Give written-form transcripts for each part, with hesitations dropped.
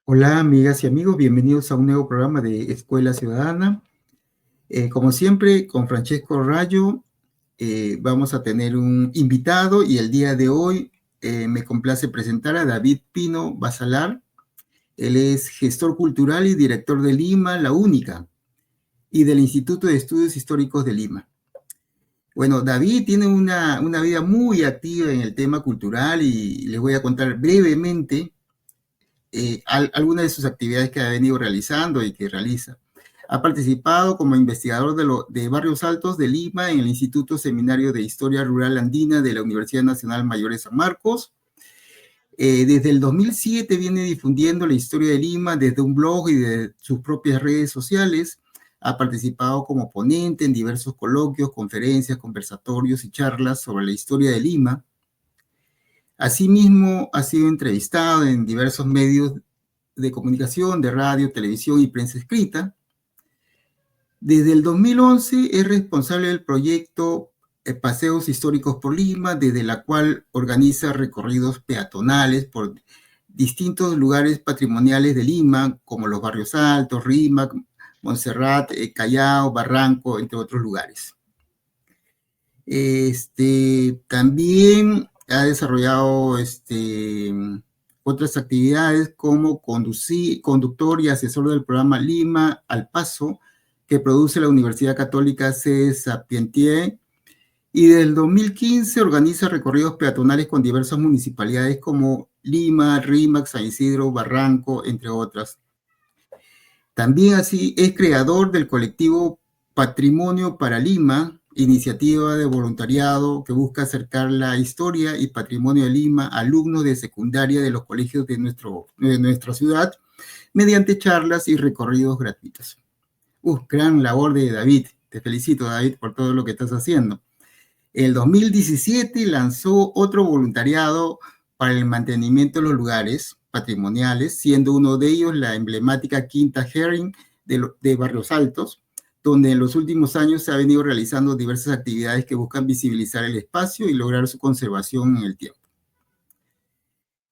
Hola amigas y amigos, bienvenidos a un nuevo programa de Escuela Ciudadana. Como siempre, con Francesco Rayo vamos a tener un invitado y el día de hoy me complace presentar a David Pino Basalar. Él es gestor cultural y director de Lima, La Única, y del Instituto de Estudios Históricos de Lima. Bueno, David tiene una vida muy activa en el tema cultural y les voy a contar brevemente algunas de sus actividades que ha venido realizando y que realiza. Ha participado como investigador de Barrios Altos de Lima en el Instituto Seminario de Historia Rural Andina de la Universidad Nacional Mayor de San Marcos. Desde el 2007 viene difundiendo la historia de Lima desde un blog y de sus propias redes sociales. Ha participado como ponente en diversos coloquios, conferencias, conversatorios y charlas sobre la historia de Lima. Asimismo, ha sido entrevistado en diversos medios de comunicación, de radio, televisión y prensa escrita. Desde el 2011 es responsable del proyecto Paseos Históricos por Lima, desde la cual organiza recorridos peatonales por distintos lugares patrimoniales de Lima, como los Barrios Altos, Rímac, Montserrat, Callao, Barranco, entre otros lugares. También ha desarrollado otras actividades como conductor y asesor del programa Lima al Paso, que produce la Universidad Católica C. Sapientiae, y desde el 2015 organiza recorridos peatonales con diversas municipalidades como Lima, Rímac, San Isidro, Barranco, entre otras. También así es creador del colectivo Patrimonio para Lima, iniciativa de voluntariado que busca acercar la historia y patrimonio de Lima a alumnos de secundaria de los colegios de nuestra ciudad mediante charlas y recorridos gratuitos. Gran labor de David. Te felicito, David, por todo lo que estás haciendo. En el 2017 lanzó otro voluntariado para el mantenimiento de los lugares patrimoniales, siendo uno de ellos la emblemática Quinta Herring de Barrios Altos, donde en los últimos años se ha venido realizando diversas actividades que buscan visibilizar el espacio y lograr su conservación en el tiempo.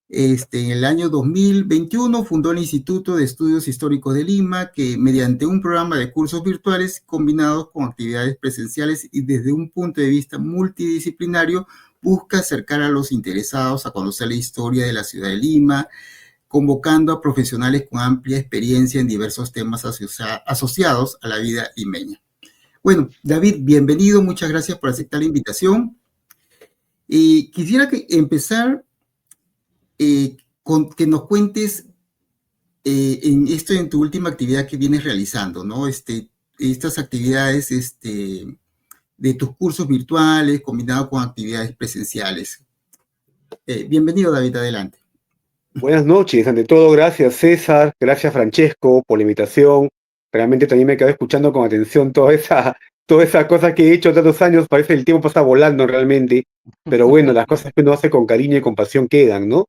En el año 2021 fundó el Instituto de Estudios Históricos de Lima, que mediante un programa de cursos virtuales combinados con actividades presenciales y desde un punto de vista multidisciplinario, busca acercar a los interesados a conocer la historia de la ciudad de Lima, convocando a profesionales con amplia experiencia en diversos temas asociados a la vida limeña. Bueno, David, bienvenido, muchas gracias por aceptar la invitación. Y quisiera empezar con que nos cuentes en tu última actividad que vienes realizando, ¿no? Estas actividades de tus cursos virtuales combinado con actividades presenciales. Bienvenido, David, adelante. Buenas noches, ante todo gracias César, gracias Francesco por la invitación. Realmente también me quedé escuchando con atención toda esa cosa que he hecho tantos años, parece que el tiempo pasa volando realmente, pero bueno, las cosas que uno hace con cariño y con pasión quedan, ¿no?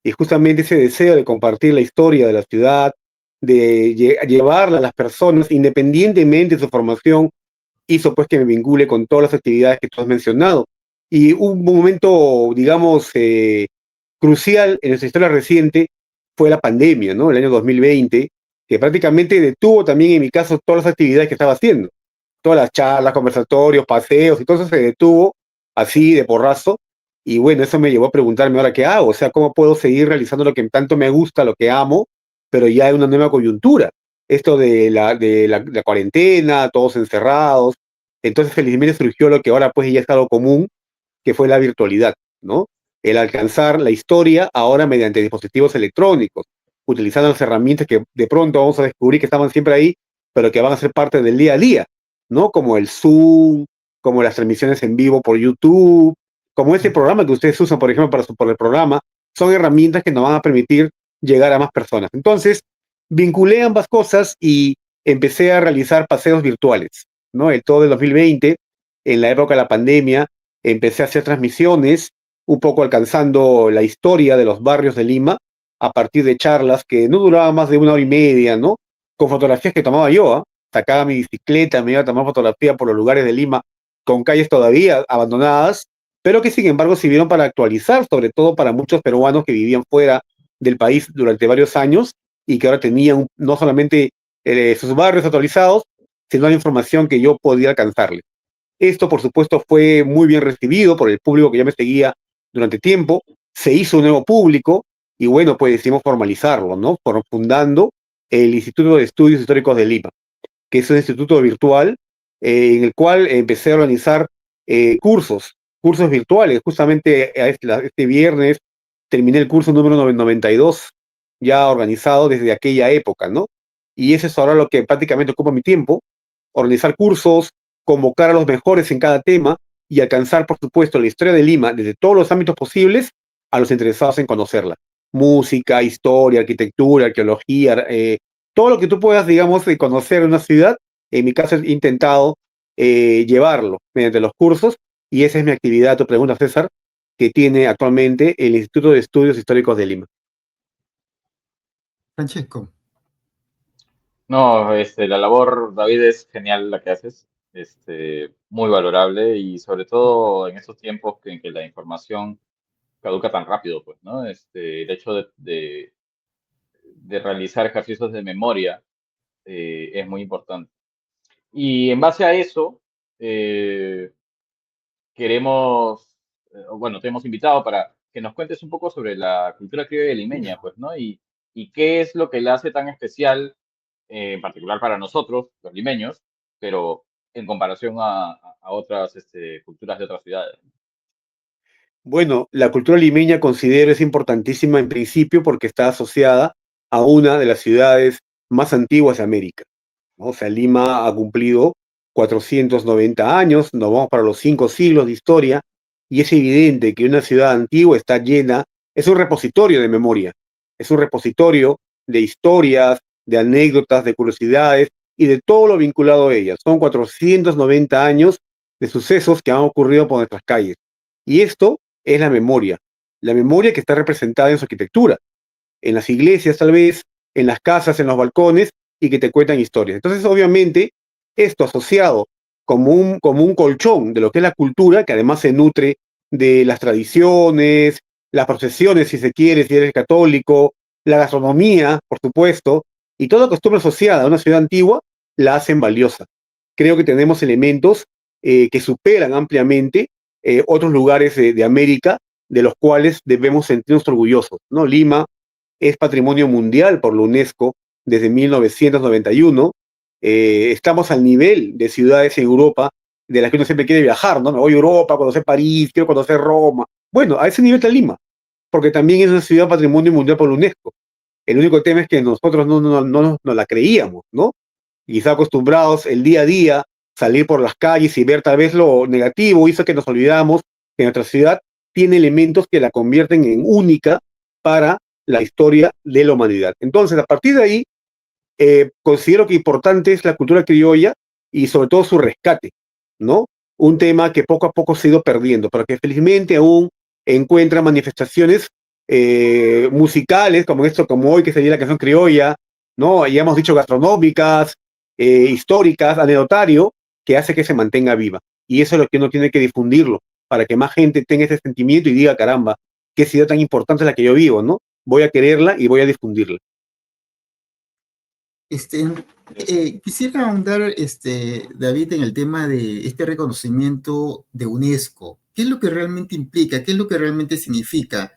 Y justamente ese deseo de compartir la historia de la ciudad, de llevarla a las personas, independientemente de su formación, hizo pues que me vincule con todas las actividades que tú has mencionado. Y un momento, digamos, crucial en nuestra historia reciente fue la pandemia, ¿no? El año 2020, que prácticamente detuvo también en mi caso todas las actividades que estaba haciendo. Todas las charlas, conversatorios, paseos y todo eso se detuvo así de porrazo. Y bueno, eso me llevó a preguntarme ahora qué hago, o sea, cómo puedo seguir realizando lo que tanto me gusta, lo que amo, pero ya en una nueva coyuntura. Esto de la cuarentena, todos encerrados. Entonces felizmente surgió lo que ahora pues ya es algo común, que fue la virtualidad, ¿no? El alcanzar la historia ahora mediante dispositivos electrónicos, utilizando las herramientas que de pronto vamos a descubrir que estaban siempre ahí, pero que van a ser parte del día a día, ¿no? Como el Zoom, como las transmisiones en vivo por YouTube, como ese programa que ustedes usan, por ejemplo, por el programa, son herramientas que nos van a permitir llegar a más personas. Entonces, vinculé ambas cosas y empecé a realizar paseos virtuales, ¿no? El todo del 2020, en la época de la pandemia, empecé a hacer transmisiones, un poco alcanzando la historia de los barrios de Lima, a partir de charlas que no duraban más de 1 hora y media, ¿no? Con fotografías que tomaba yo, ¿ah? Sacaba mi bicicleta, me iba a tomar fotografía por los lugares de Lima, con calles todavía abandonadas, pero que sin embargo sirvieron para actualizar, sobre todo para muchos peruanos que vivían fuera del país durante varios años y que ahora tenían no solamente sus barrios actualizados, sino la información que yo podía alcanzarles. Esto, por supuesto, fue muy bien recibido por el público que ya me seguía durante tiempo. Se hizo un nuevo público y bueno, pues decidimos formalizarlo, ¿no? Fundando el Instituto de Estudios Históricos de Lima, que es un instituto virtual en el cual empecé a organizar cursos virtuales. Justamente este viernes terminé el curso número 92, ya organizado desde aquella época, ¿no? Y eso es ahora lo que prácticamente ocupa mi tiempo, organizar cursos, convocar a los mejores en cada tema y alcanzar, por supuesto, la historia de Lima desde todos los ámbitos posibles a los interesados en conocerla. Música, historia, arquitectura, arqueología, todo lo que tú puedas, digamos, de conocer una ciudad, en mi caso he intentado llevarlo mediante los cursos y esa es mi actividad, tu pregunta, César, que tiene actualmente el Instituto de Estudios Históricos de Lima. Francesco. No, la labor, David, es genial la que haces, muy valorable y sobre todo en estos tiempos en que la información caduca tan rápido, pues, ¿no? El hecho de realizar ejercicios de memoria es muy importante. Y en base a eso, eh, queremos, bueno, te hemos invitado para que nos cuentes un poco sobre la cultura criolla limeña, pues, ¿no? Y qué es lo que la hace tan especial, en particular para nosotros, los limeños, pero en comparación a otras culturas de otras ciudades. Bueno, la cultura limeña considero es importantísima en principio porque está asociada a una de las ciudades más antiguas de América, ¿no? O sea, Lima ha cumplido 490 años, nos vamos para los 5 siglos de historia, y es evidente que una ciudad antigua está llena, es un repositorio de memoria, es un repositorio de historias, de anécdotas, de curiosidades y de todo lo vinculado a ella. Son 490 años de sucesos que han ocurrido por nuestras calles. Y esto es la memoria que está representada en su arquitectura, en las iglesias tal vez, en las casas, en los balcones, y que te cuentan historias. Entonces, obviamente, esto asociado como un colchón de lo que es la cultura, que además se nutre de las tradiciones, las procesiones, si se quiere, si eres católico, la gastronomía, por supuesto, y toda costumbre asociada a una ciudad antigua, la hacen valiosa. Creo que tenemos elementos que superan ampliamente otros lugares de América, de los cuales debemos sentirnos orgullosos, ¿no? Lima es patrimonio mundial por la UNESCO desde 1991. Estamos al nivel de ciudades en Europa de las que uno siempre quiere viajar, ¿no? Me voy a Europa, conocer París, quiero conocer Roma. Bueno, a ese nivel está Lima, porque también es una ciudad patrimonio mundial por la UNESCO. El único tema es que nosotros no la creíamos, ¿no? Quizá acostumbrados el día a día, salir por las calles y ver tal vez lo negativo, hizo que nos olvidamos que nuestra ciudad tiene elementos que la convierten en única para la historia de la humanidad. Entonces, a partir de ahí, considero que importante es la cultura criolla y sobre todo su rescate, ¿no? Un tema que poco a poco se ha ido perdiendo, pero que felizmente aún encuentra manifestaciones musicales, como esto, como hoy que sería la canción criolla, ¿no? Ya hemos dicho gastronómicas, históricas, anecdotario, que hace que se mantenga viva. Y eso es lo que uno tiene que difundirlo, para que más gente tenga ese sentimiento y diga, caramba, qué ciudad tan importante es la que yo vivo, ¿no? Voy a quererla y voy a difundirla. Quisiera ahondar, David, en el tema de este reconocimiento de UNESCO. ¿Qué es lo que realmente implica? ¿Qué es lo que realmente significa?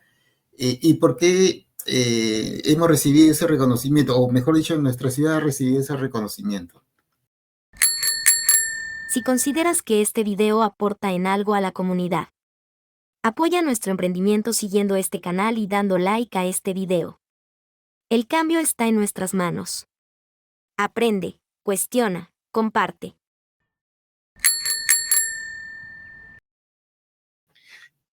¿Y por qué hemos recibido ese reconocimiento? O mejor dicho, nuestra ciudad ha recibido ese reconocimiento. Si consideras que este video aporta en algo a la comunidad, apoya nuestro emprendimiento siguiendo este canal y dando like a este video. El cambio está en nuestras manos. Aprende, cuestiona, comparte.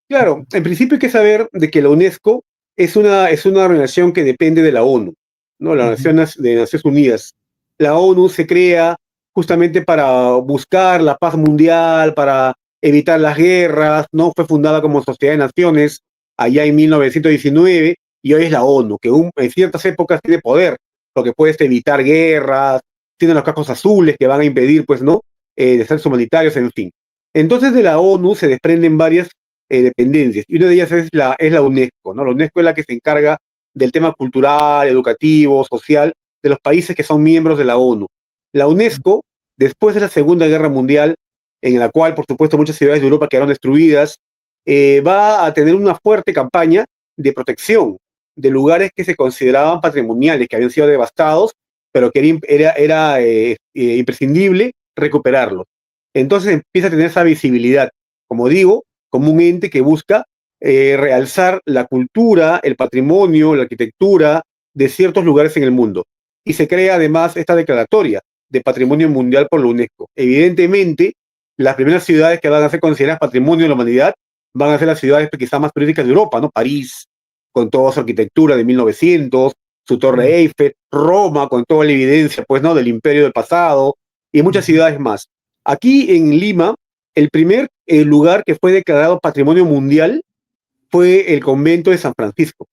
Claro, en principio hay que saber de que la UNESCO es una organización que depende de la ONU, ¿no? La de Naciones Unidas. La ONU se crea justamente para buscar la paz mundial, para evitar las guerras, ¿no? Fue fundada como Sociedad de Naciones allá en 1919 y hoy es la ONU, que en ciertas épocas tiene poder, porque puede evitar guerras, tiene los cascos azules que van a impedir, pues, ¿no? Desastres humanitarios, en fin. Entonces de la ONU se desprenden varias dependencias y una de ellas es la UNESCO, ¿no? La UNESCO es la que se encarga del tema cultural, educativo, social de los países que son miembros de la ONU. La UNESCO, después de la Segunda Guerra Mundial, en la cual, por supuesto, muchas ciudades de Europa quedaron destruidas, va a tener una fuerte campaña de protección de lugares que se consideraban patrimoniales, que habían sido devastados, pero que era imprescindible recuperarlos. Entonces empieza a tener esa visibilidad, como digo, como un ente que busca realzar la cultura, el patrimonio, la arquitectura de ciertos lugares en el mundo. Y se crea además esta declaratoria de Patrimonio Mundial por la UNESCO. Evidentemente, las primeras ciudades que van a ser consideradas Patrimonio de la Humanidad van a ser las ciudades quizás más turísticas de Europa, ¿no? París, con toda su arquitectura de 1900, su Torre Eiffel, Roma, con toda la evidencia, pues, ¿no? Del imperio del pasado, y muchas ciudades más. Aquí en Lima, el primer lugar que fue declarado Patrimonio Mundial fue el convento de San Francisco,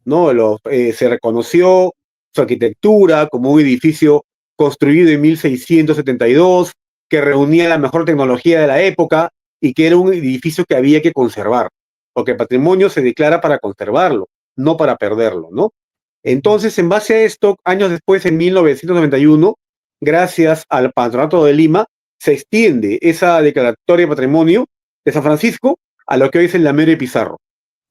¿no? Se reconoció su arquitectura como un edificio construido en 1672, que reunía la mejor tecnología de la época y que era un edificio que había que conservar, porque el patrimonio se declara para conservarlo, no para perderlo, ¿no? Entonces, en base a esto, años después, en 1991, gracias al Patronato de Lima, se extiende esa declaratoria de patrimonio de San Francisco a lo que hoy es el Lamero de Pizarro,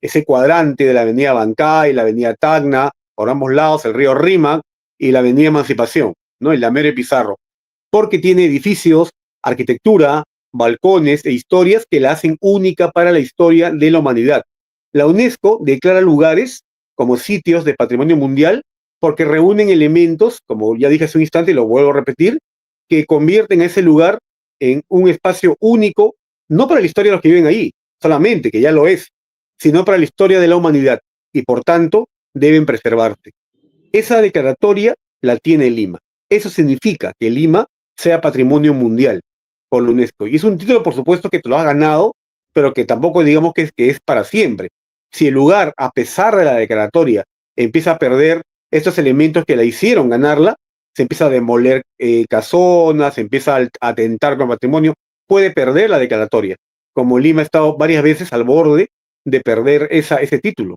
ese cuadrante de la avenida Bancay, la avenida Tacna, por ambos lados el río Rímac y la avenida Emancipación, ¿no? El Lamero de Pizarro, porque tiene edificios, arquitectura, balcones e historias que la hacen única para la historia de la humanidad. La UNESCO declara lugares como sitios de patrimonio mundial porque reúnen elementos, como ya dije hace un instante y lo vuelvo a repetir, que convierten a ese lugar en un espacio único, no para la historia de los que viven ahí, solamente, que ya lo es, sino para la historia de la humanidad, y por tanto deben preservarse. Esa declaratoria la tiene Lima. Eso significa que Lima sea patrimonio mundial por la UNESCO. Y es un título, por supuesto, que te lo has ganado, pero que tampoco digamos que es para siempre. Si el lugar, a pesar de la declaratoria, empieza a perder estos elementos que la hicieron ganarla, se empieza a demoler casonas, se empieza a atentar con el patrimonio, puede perder la declaratoria. Como Lima ha estado varias veces al borde de perder ese título.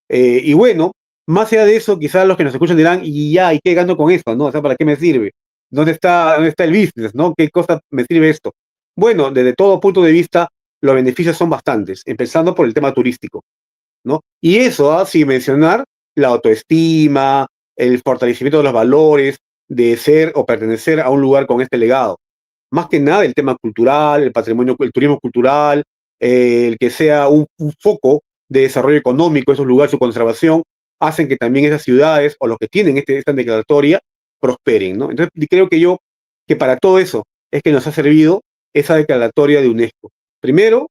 Y bueno, más allá de eso, quizás los que nos escuchan dirán, y ya, ¿y qué gano con esto? ¿No? O sea, ¿para qué me sirve? Dónde está el business? ¿No? ¿Qué cosa me sirve esto? Bueno, desde todo punto de vista, los beneficios son bastantes, empezando por el tema turístico, ¿no? Y eso, sin mencionar la autoestima, el fortalecimiento de los valores de ser o pertenecer a un lugar con este legado. Más que nada el tema cultural, el patrimonio, el turismo cultural, el que sea un foco de desarrollo económico, esos lugares, su conservación, hacen que también esas ciudades o los que tienen esta declaratoria prosperen, ¿no? Entonces, creo que para todo eso es que nos ha servido esa declaratoria de UNESCO. Primero,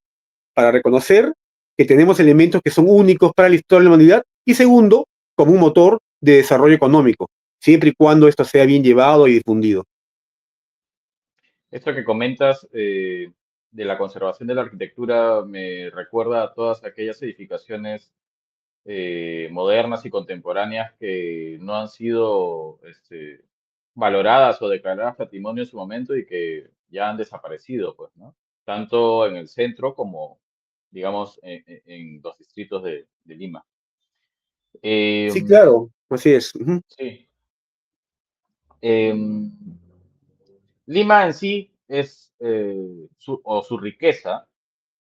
para reconocer que tenemos elementos que son únicos para la historia de la humanidad y segundo, como un motor de desarrollo económico, siempre y cuando esto sea bien llevado y difundido. Esto que comentas de la conservación de la arquitectura me recuerda a todas aquellas edificaciones modernas y contemporáneas que no han sido valoradas o declaradas patrimonio en su momento y que ya han desaparecido, pues, ¿no? Tanto en el centro como, digamos, en los distritos de Lima. Sí, Em, claro, así es. Ujú. sí. Em, Lima en sí es, su riqueza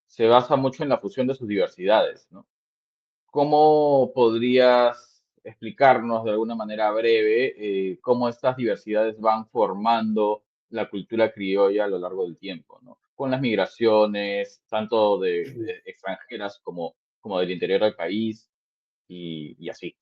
se basa mucho en la fusión de sus diversidades, ¿no? ¿Cómo podrías explicarnos de alguna manera breve cómo estas diversidades van formando la cultura criolla a lo largo del tiempo, ¿no? Con las migraciones, tanto de extranjeras como del interior del país y así.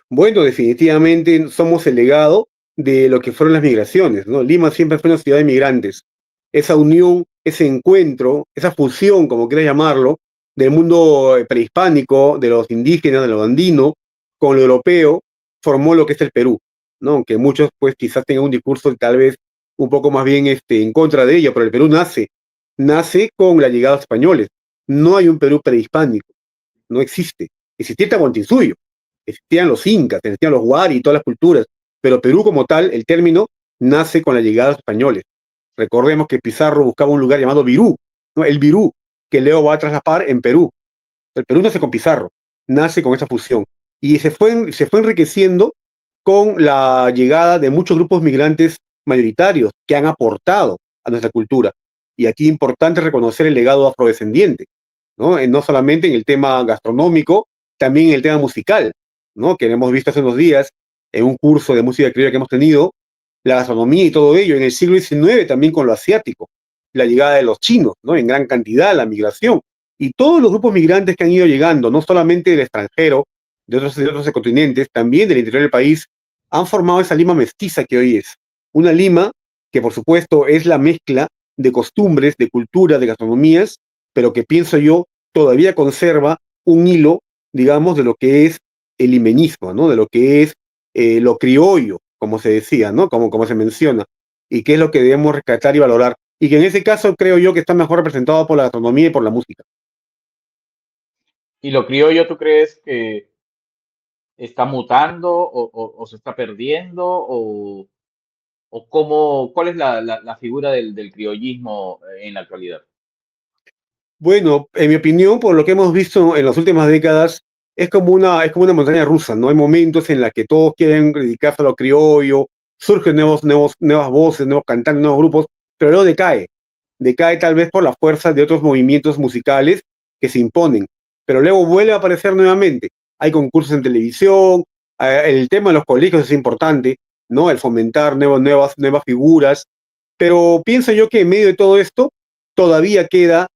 Bueno, definitivamente somos el legado de lo que fueron las migraciones, ¿no? Lima siempre fue una ciudad de migrantes. Esa unión, ese encuentro, esa fusión, como quieras llamarlo, del mundo prehispánico, de los indígenas, de lo andino, con lo europeo, formó lo que es el Perú, ¿no? Aunque muchos, pues, quizás tengan un discurso tal vez un poco más bien en contra de ello, pero el Perú nace nace con la llegada de los españoles. No hay un Perú prehispánico, no existe. Existía Tahuantinsuyo, existían los incas, existían los huari y todas las culturas, pero Perú como tal, el término, nace con la llegada de los españoles. Recordemos que Pizarro buscaba un lugar llamado Virú, ¿no? El Virú, que Leo va a traslapar en Perú. El Perú nace con Pizarro, nace con esa fusión. Y se fue enriqueciendo con la llegada de muchos grupos migrantes mayoritarios que han aportado a nuestra cultura. Y aquí es importante reconocer el legado afrodescendiente, ¿no? No solamente en el tema gastronómico, también en el tema musical, ¿no? Que hemos visto hace unos días en un curso de música criolla que hemos tenido, la gastronomía y todo ello, en el siglo XIX también con lo asiático, la llegada de los chinos, ¿no? En gran cantidad, la migración. Y todos los grupos migrantes que han ido llegando, no solamente del extranjero, de otros continentes, también del interior del país, han formado esa Lima mestiza que hoy es. Una Lima que, por supuesto, es la mezcla de costumbres, de culturas, de gastronomías, pero que pienso yo todavía conserva un hilo, digamos, de lo que es el limeñismo, ¿no? De lo que es lo criollo, como se decía, ¿no? Como se menciona, y que es lo que debemos rescatar y valorar. Y que en ese caso creo yo que está mejor representado por la gastronomía y por la música. ¿Y lo criollo tú crees que está mutando o se está perdiendo? ¿O cuál es la figura del criollismo en la actualidad? Bueno, en mi opinión, por lo que hemos visto en las últimas décadas, es como una montaña rusa, ¿no? Hay momentos en los que todos quieren dedicarse a lo criollo, surgen nuevas voces, nuevos cantantes, nuevos grupos, pero luego decae. Decae tal vez por la fuerza de otros movimientos musicales que se imponen, pero luego vuelve a aparecer nuevamente. Hay concursos en televisión, el tema de los colegios es importante, ¿no? El fomentar nuevas figuras, pero pienso yo que en medio de todo esto todavía quedan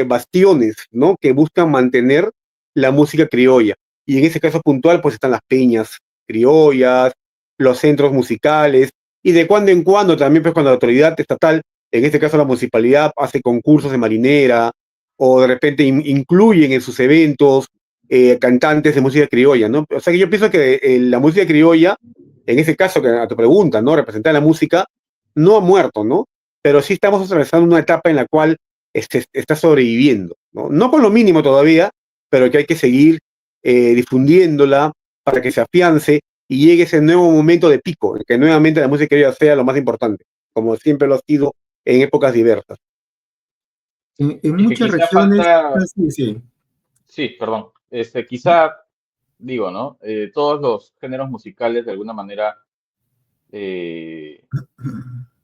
bastiones, ¿no? Que buscan mantener la música criolla. Y en ese caso puntual, pues están las peñas criollas, los centros musicales, y de cuando en cuando también, pues cuando la autoridad estatal, en este caso la municipalidad, hace concursos de marinera, o de repente incluyen en sus eventos cantantes de música criolla, ¿no? O sea que yo pienso que la música criolla, en ese caso, que a tu pregunta, ¿no? Representar la música, no ha muerto, ¿no? Pero sí estamos atravesando una etapa en la cual está sobreviviendo, ¿no? No con lo mínimo todavía, pero que hay que seguir difundiéndola para que se afiance y llegue ese nuevo momento de pico, en que nuevamente la música criolla sea lo más importante, como siempre lo ha sido en épocas diversas. En Es que muchas quizá regiones, falta, sí, sí. sí, perdón, quizá, digo, ¿no? Todos los géneros musicales de alguna manera eh,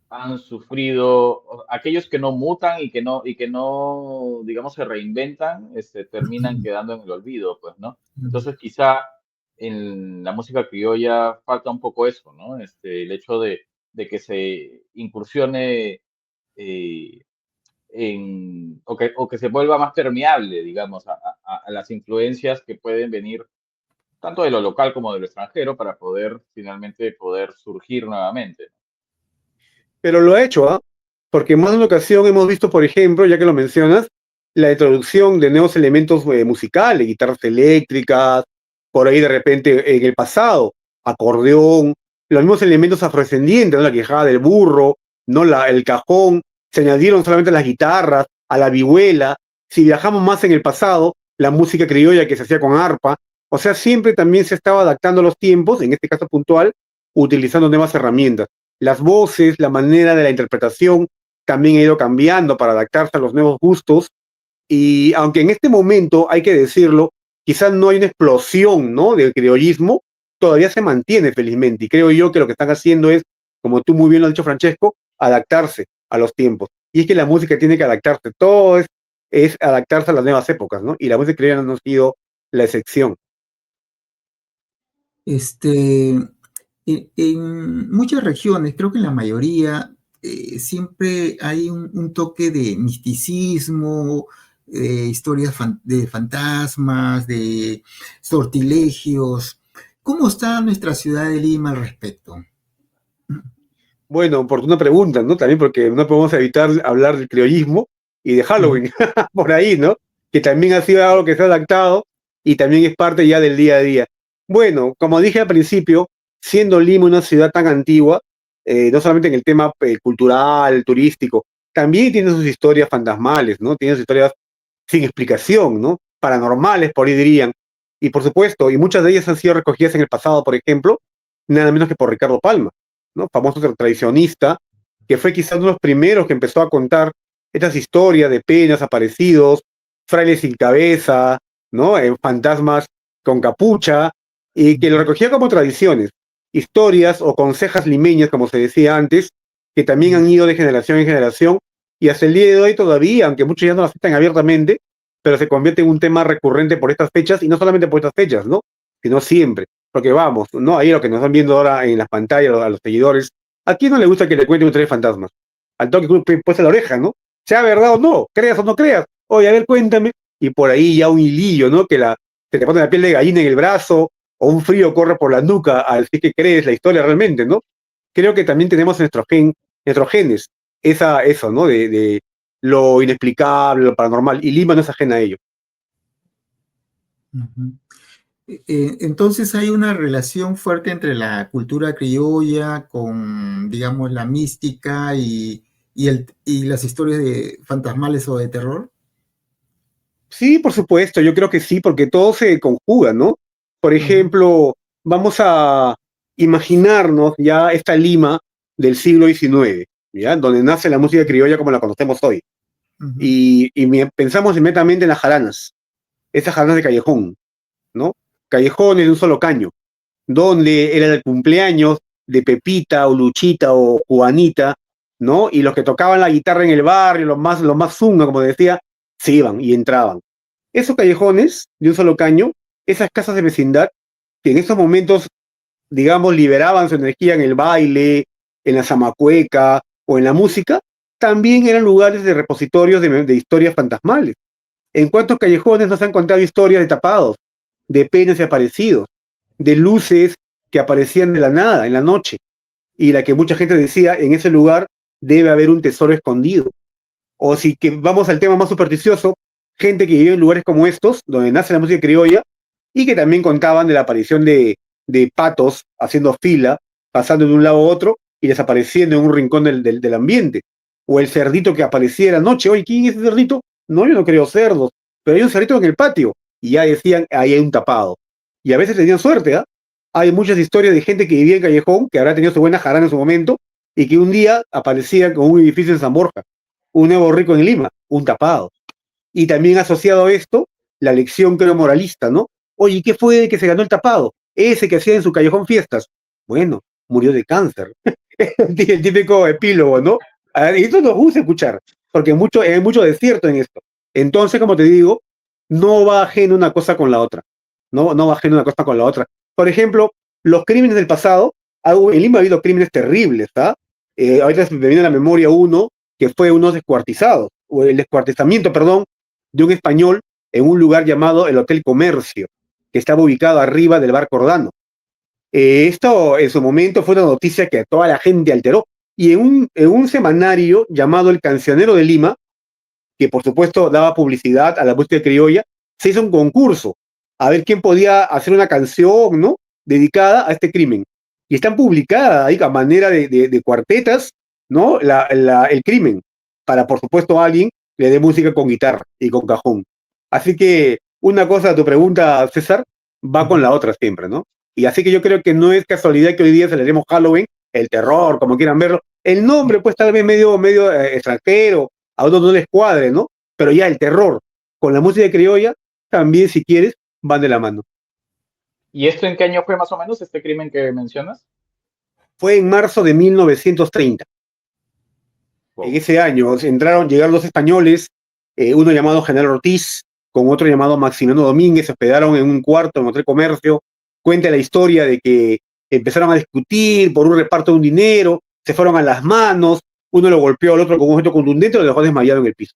han sufrido, aquellos que no mutan y que no, digamos, se reinventan, terminan quedando en el olvido, pues, ¿no? Entonces, quizá en la música criolla falta un poco eso, ¿no? El hecho de que se incursione eh, o que se vuelva más permeable, digamos, a las influencias que pueden venir tanto de lo local como de lo extranjero para poder finalmente poder surgir nuevamente. Pero lo ha hecho, ¿ah? Porque en más de una ocasión hemos visto, por ejemplo, ya que lo mencionas, la introducción de nuevos elementos musicales, guitarras eléctricas, por ahí de repente en el pasado, acordeón, los mismos elementos afrodescendientes, ¿no? La quejada del burro, ¿no? El cajón, se añadieron solamente las guitarras, a la vihuela. Si viajamos más en el pasado, la música criolla que se hacía con arpa, o sea, siempre también se estaba adaptando a los tiempos, en este caso puntual, utilizando nuevas herramientas. Las voces, la manera de la interpretación también ha ido cambiando para adaptarse a los nuevos gustos. Y aunque en este momento, hay que decirlo, quizás no hay una explosión, ¿no? Del criollismo, todavía se mantiene felizmente. Y creo yo que lo que están haciendo es, como tú muy bien lo has dicho, Francesco, adaptarse a los tiempos. Y es que la música tiene que adaptarse. Todo es adaptarse a las nuevas épocas, ¿no? Y la música criolla no ha sido la excepción. Este, en muchas regiones, creo que en la mayoría, siempre hay un toque de misticismo, historias de fantasmas, de sortilegios. ¿Cómo está nuestra ciudad de Lima al respecto? Bueno, oportuna pregunta, ¿no? También porque no podemos evitar hablar del criollismo y de Halloween, por ahí, ¿no? Que también ha sido algo que se ha adaptado y también es parte ya del día a día. Bueno, como dije al principio, siendo Lima una ciudad tan antigua, no solamente en el tema cultural, turístico, también tiene sus historias fantasmales, ¿no? Tiene sus historias sin explicación, ¿no? Paranormales, por ahí dirían. Y por supuesto, y muchas de ellas han sido recogidas en el pasado, por ejemplo, nada menos que por Ricardo Palma, ¿no? Famoso tradicionista, que fue quizás uno de los primeros que empezó a contar estas historias de penas, aparecidos, frailes sin cabeza, ¿no? Fantasmas con capucha, y que lo recogía como tradiciones, historias o consejas limeñas, como se decía antes, que también han ido de generación en generación, y hasta el día de hoy todavía, aunque muchos ya no lo aceptan abiertamente, pero se convierte en un tema recurrente por estas fechas, y no solamente por estas fechas, ¿no? Sino siempre. Porque vamos, ¿no? Ahí lo que nos están viendo ahora en las pantallas, a los seguidores, ¿a quién no le gusta que le cuente un tres fantasmas? Al toque puesta la oreja, ¿no? Sea verdad o no, creas o no creas. Oye, a ver, cuéntame. Y por ahí ya un hilillo, ¿no? Se te pone la piel de gallina en el brazo, o un frío corre por la nuca al decir que crees la historia realmente, ¿no? Creo que también tenemos en nuestros genes eso, ¿no? De lo inexplicable, lo paranormal, y Lima no es ajena a ello. Uh-huh. Entonces hay una relación fuerte entre la cultura criolla con, digamos, la mística y las historias de fantasmales o de terror. Sí, por supuesto, yo creo que sí, porque todo se conjuga, ¿no? Por ejemplo, vamos a imaginarnos ya esta Lima del siglo XIX, ¿ya? Donde nace la música criolla como la conocemos hoy. Pensamos inmediatamente en las jaranas, esas jaranas de callejón, ¿no? Callejones de un solo caño, donde era el cumpleaños de Pepita o Luchita o Juanita, ¿no? Y los que tocaban la guitarra en el barrio, los más zunga, como decía, se iban y entraban. Esos callejones de un solo caño, esas casas de vecindad, que en esos momentos, digamos, liberaban su energía en el baile, en la zamacueca o en la música, también eran lugares de repositorios de historias fantasmales. ¿En cuántos callejones nos han contado historias de tapados, de penes y aparecidos, de luces que aparecían de la nada en la noche? Y la que mucha gente decía, en ese lugar debe haber un tesoro escondido. O si que vamos al tema más supersticioso, gente que vivió en lugares como estos, donde nace la música criolla, y que también contaban de la aparición de patos haciendo fila, pasando de un lado a otro y desapareciendo en un rincón del ambiente. O el cerdito que aparecía en la noche. Oye, ¿quién es ese cerdito? No, yo no creo cerdos, pero hay un cerdito en el patio. Y ya decían, ahí hay un tapado. Y a veces tenían suerte, ¿ah? Hay muchas historias de gente que vivía en Callejón, que habrá tenido su buena jarana en su momento, y que un día aparecía con un edificio en San Borja, un nuevo rico en Lima, un tapado. Y también asociado a esto, la lección creo moralista, ¿no? Oye, ¿qué fue que se ganó el tapado? Ese que hacía en su callejón fiestas. Bueno, murió de cáncer. El típico epílogo, ¿no? Y esto nos gusta escuchar, porque hay mucho desierto en esto. Entonces, como te digo, no va ajeno una cosa con la otra. No va ajeno una cosa con la otra. Por ejemplo, los crímenes del pasado, en Lima ha habido crímenes terribles, ¿ah? Ahorita me viene a la memoria uno que fue unos descuartizados, o el descuartizamiento, perdón, de un español en un lugar llamado el Hotel Comercio, que estaba ubicado arriba del Bar Cordano. Esto en su momento fue una noticia que a toda la gente alteró. Y en un semanario llamado El Cancionero de Lima, que por supuesto daba publicidad a la música criolla, se hizo un concurso a ver quién podía hacer una canción, ¿no? Dedicada a este crimen. Y están publicadas ahí a manera de cuartetas, ¿no? El crimen, para por supuesto alguien le dé música con guitarra y con cajón. Así que una cosa a tu pregunta, César, va con la otra siempre, ¿no? Y así que yo creo que no es casualidad que hoy día celebremos Halloween, el terror, como quieran verlo. El nombre, pues tal vez medio extranjero, a otros no les cuadre, ¿no? Pero ya el terror con la música criolla, también si quieres, van de la mano. ¿Y esto en qué año fue más o menos, este crimen que mencionas? Fue en marzo de 1930. Wow. En ese año llegaron dos españoles, uno llamado General Ortiz, con otro llamado Maximiano Domínguez, se hospedaron en un cuarto en Hotel Comercio. Cuenta la historia de que empezaron a discutir por un reparto de un dinero, se fueron a las manos, uno lo golpeó al otro con un objeto contundente y lo dejó desmayado en el piso.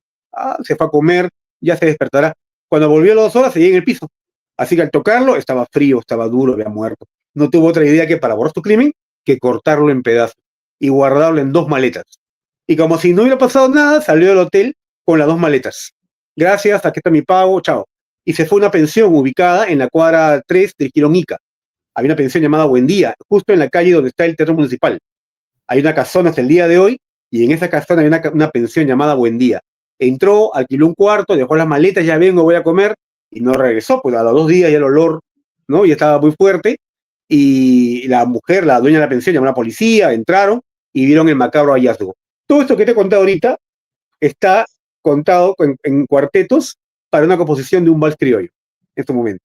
Se fue a comer, ya se despertará. Cuando volvió a las 2 horas, seguía en el piso. Así que al tocarlo, estaba frío, estaba duro, había muerto. No tuvo otra idea que para borrar su crimen, que cortarlo en pedazos y guardarlo en 2 maletas. Y como si no hubiera pasado nada, salió del hotel con las 2 maletas. Gracias, aquí está mi pago, chao. Y se fue a una pensión ubicada en la cuadra 3 del Girón Ica. Había una pensión llamada Buendía, justo en la calle donde está el Teatro Municipal. Hay una casona hasta el día de hoy y en esa casona había una pensión llamada Buen Día. Entró, alquiló un cuarto, dejó las maletas, ya vengo, voy a comer, y no regresó, pues a los 2 días ya el olor, ¿no? Ya estaba muy fuerte, y la mujer, la dueña de la pensión, llamó a la policía, entraron y vieron el macabro hallazgo. Todo esto que te he contado ahorita está contado en cuartetos para una composición de un vals criollo, en este momento.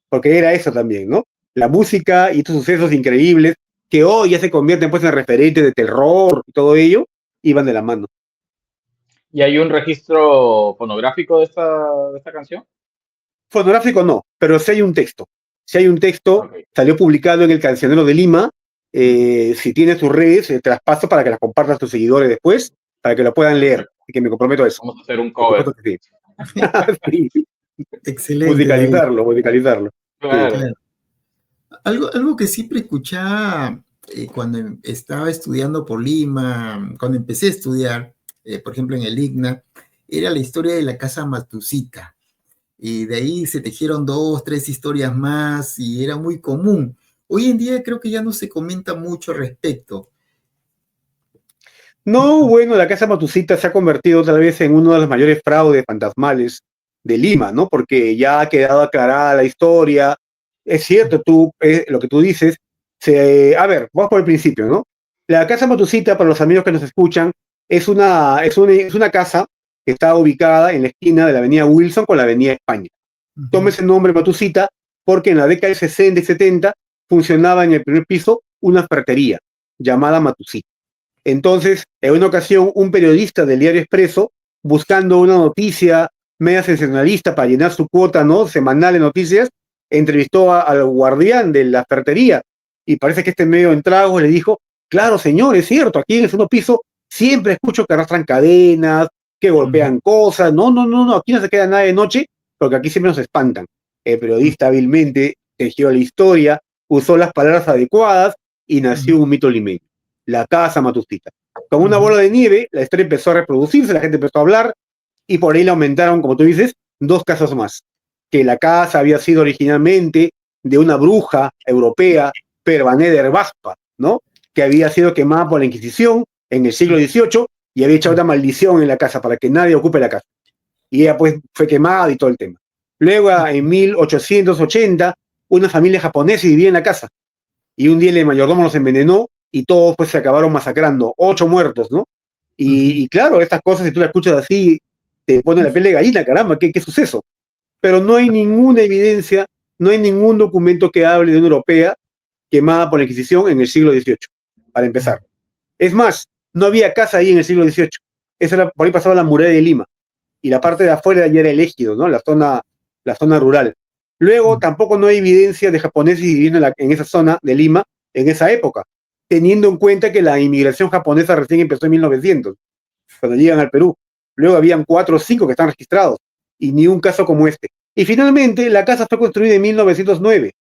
Porque era eso también, ¿no? La música y estos sucesos increíbles que hoy ya se convierten pues en referentes de terror y todo ello, iban de la mano. ¿Y hay un registro fonográfico de esta canción? Fonográfico no, pero sí hay un texto. Si hay un texto, Ok. salió publicado en el Cancionero de Lima. Si tienes tus redes, te las paso para que las compartas a tus seguidores después, para que lo puedan leer. Así que me comprometo a eso. Vamos a hacer un Por cover. supuesto que sí. Sí. Excelente, David. Musicalizarlo. Sí. Claro. Claro. Algo que siempre escuchaba cuando estaba estudiando por Lima, cuando empecé a estudiar, por ejemplo en el IGNA, era la historia de la casa Matucita. Y de ahí se tejieron 2, 3 historias más y era muy común. Hoy en día creo que ya no se comenta mucho al respecto. No, bueno, la Casa Matucita se ha convertido tal vez en uno de los mayores fraudes fantasmales de Lima, ¿no? Porque ya ha quedado aclarada la historia. Es cierto, lo que tú dices. A ver, vamos por el principio, ¿no? La Casa Matucita, para los amigos que nos escuchan, es una casa que está ubicada en la esquina de la avenida Wilson con la avenida España. Toma ese nombre Matucita porque en la década de 60 y 70 funcionaba en el primer piso una ferretería llamada Matucita. Entonces, en una ocasión, un periodista del diario Expreso, buscando una noticia media sensacionalista para llenar su cuota, ¿no?, semanal de noticias, entrevistó al guardián de la ferretería y parece que este medio en tragos le dijo, claro, señor, es cierto, aquí en el segundo piso siempre escucho que arrastran cadenas, que golpean cosas, no, aquí no se queda nada de noche porque aquí siempre nos espantan. El periodista hábilmente tejió la historia, usó las palabras adecuadas y nació un mito limeño, la casa Matucita. Con una bola de nieve, la historia empezó a reproducirse, la gente empezó a hablar, y por ahí le aumentaron, como tú dices, 2 casos más. Que la casa había sido originalmente de una bruja europea, Pervané de Herbaspa, ¿no? Que había sido quemada por la Inquisición en el siglo XVIII y había echado una maldición en la casa para que nadie ocupe la casa. Y ella pues fue quemada y todo el tema. Luego, en 1880, una familia japonesa vivía en la casa y un día el mayordomo los envenenó y todos pues se acabaron masacrando, 8 muertos, ¿no? Y claro, estas cosas, si tú las escuchas así, te pone la piel de gallina, caramba, ¿qué suceso? Pero no hay ninguna evidencia, no hay ningún documento que hable de una europea quemada por la Inquisición en el siglo XVIII, para empezar. Es más, no había casa ahí en el siglo XVIII. Por ahí pasaba la muralla de Lima, y la parte de afuera ya era el ejido, ¿no? La zona rural. Luego, tampoco no hay evidencia de japoneses viviendo en esa zona de Lima en esa época, teniendo en cuenta que la inmigración japonesa recién empezó en 1900, cuando llegan al Perú. Luego habían 4 o 5 que están registrados, y ni un caso como este. Y finalmente, la casa fue construida en 1909.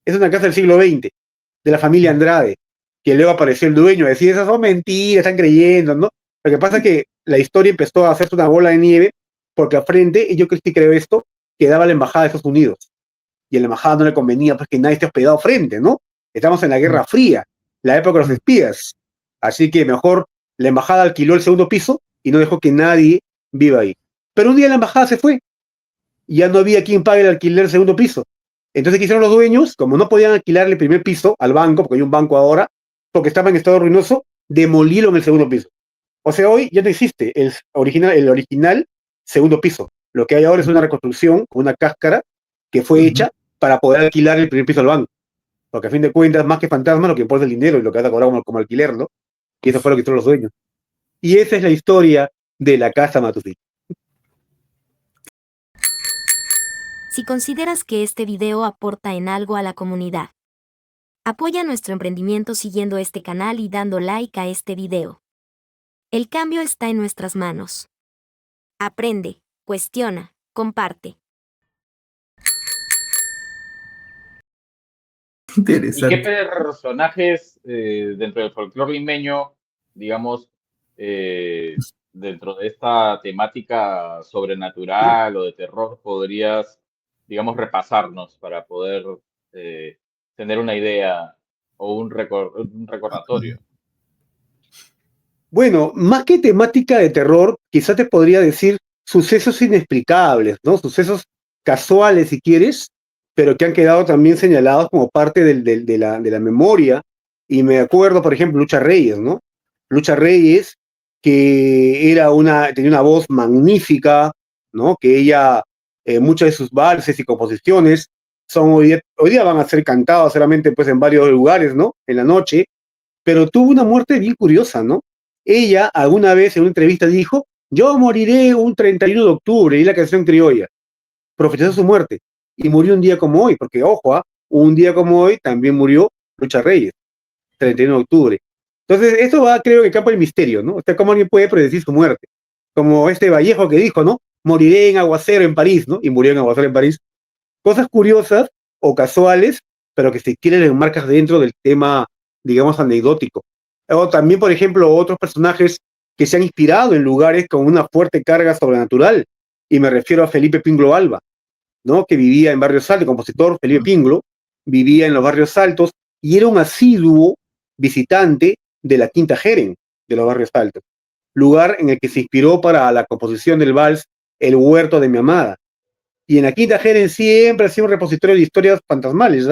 Es una casa del siglo XX, de la familia Andrade, que luego apareció el dueño a decir, esas son mentiras, están creyendo, ¿no? Lo que pasa es que la historia empezó a hacerse una bola de nieve, porque al frente, y yo creo esto, quedaba la embajada de Estados Unidos. Y a la embajada no le convenía pues que nadie esté hospedado frente, ¿no? Estamos en la Guerra Fría, la época de los espías. Así que mejor la embajada alquiló el segundo piso y no dejó que nadie viva ahí. Pero un día la embajada se fue y ya no había quien pague el alquiler del segundo piso. Entonces, ¿qué hicieron los dueños? Como no podían alquilarle el primer piso al banco, porque hay un banco ahora, porque estaba en estado ruinoso, demolieron el segundo piso. O sea, hoy ya no existe el original segundo piso. Lo que hay ahora es una reconstrucción con una cáscara que fue hecha para poder alquilar el primer piso al banco. Porque a fin de cuentas, más que fantasma, lo que importa es el dinero y lo que vas a cobrar como alquiler, ¿no? Y eso fue lo que hicieron los dueños. Y esa es la historia de la casa Matucita. Si consideras que este video aporta en algo a la comunidad, apoya nuestro emprendimiento siguiendo este canal y dando like a este video. El cambio está en nuestras manos. Aprende, cuestiona, comparte. ¿Y qué Interesante. personajes dentro del folclore limeño, digamos, dentro de esta temática sobrenatural o de terror, podrías, digamos, repasarnos para poder eh, tener una idea o un recordatorio? Bueno, más que temática de terror, quizás te podría decir sucesos inexplicables, ¿no? Sucesos casuales, si quieres, pero que han quedado también señalados como parte de la memoria. Y me acuerdo, por ejemplo, Lucha Reyes, ¿no? Lucha Reyes, que tenía una voz magnífica, ¿no? Que ella, muchas de sus valses y composiciones hoy día van a ser cantadas solamente pues en varios lugares, ¿no? En la noche, pero tuvo una muerte bien curiosa, ¿no? Ella alguna vez en una entrevista dijo, yo moriré un 31 de octubre, y la canción criolla, profetizó su muerte, y murió un día como hoy, porque ojo, un día como hoy también murió Lucha Reyes, 31 de octubre. Entonces, esto va, creo que campo del misterio, ¿no? O sea, cómo alguien puede predecir su muerte. Como este Vallejo que dijo, ¿no? Moriré en aguacero en París, ¿no? Y murió en aguacero en París. Cosas curiosas o casuales, pero que si quieren enmarcas dentro del tema, digamos, anecdótico. O también, por ejemplo, otros personajes que se han inspirado en lugares con una fuerte carga sobrenatural, y me refiero a Felipe Pinglo Alba, ¿no? Que vivía en Barrios Altos, el compositor Felipe Pinglo, vivía en los Barrios Altos y era un asiduo visitante de la Quinta Jeren de los Barrios Altos, lugar en el que se inspiró para la composición del vals El huerto de mi amada. Y en la Quinta Jeren siempre ha sido un repositorio de historias fantasmales,